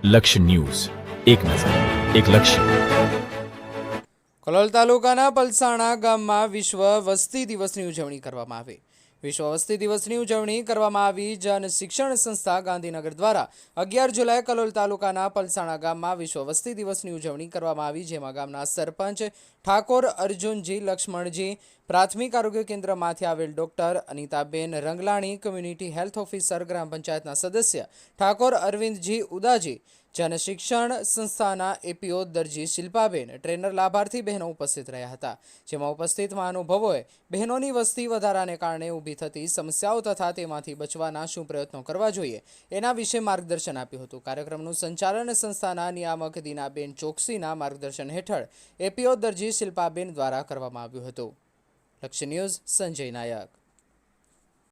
લક્ષ્ય ન્યૂઝ, એક નજર, એક લક્ષ્ય. કલોલ તાલુકાના પલસાણા ગામમાં વિશ્વ વસ્તી દિવસની ઉજવણી કરવામાં આવી. વિશ્વ વસ્તી દિવસની ઉજવણી કરવામાં આવી. જન શિક્ષણ સંસ્થા ગાંધીનગર દ્વારા 11 જુલાઈ કલોલ તાલુકાના પલસાણા ગામમાં વિશ્વ વસ્તી દિવસની ઉજવણી કરવામાં આવી, જેમાં ગામના સરપંચ ઠાકોર અર્જુનજી લક્ષ્મણજી, પ્રાથમિક આરોગ્ય કેન્દ્રમાંથી આવેલ doctor Anitaben Ranglani, community health officer, ગ્રામ પંચાયતના સદસ્ય ઠાકોર અરવિંદજી ઉદાજી, જન શિક્ષણ સંસ્થાના એપીઓ દરજી શિલ્પાબેન, ટ્રેનર, લાભાર્થી બહેનો ઉપસ્થિત રહ્યા હતા, જેમાં ઉપસ્થિત મહાનુભાવોએ બહેનોની વસ્તી વધારાને કારણે ઊભી થતી સમસ્યાઓ તથા તેમાંથી બચવાના શું પ્રયત્નો કરવા જોઈએ એના વિશે માર્ગદર્શન આપ્યું હતું. કાર્યક્રમનું સંચાલન સંસ્થાના નિયામક દીનાબેન ચોકસીના માર્ગદર્શન હેઠળ એપીઓ દરજી શિલ્પાબેન દ્વારા કરવામાં આવ્યું હતું. લક્ષ્ય ન્યૂઝ, સંજય નાયક.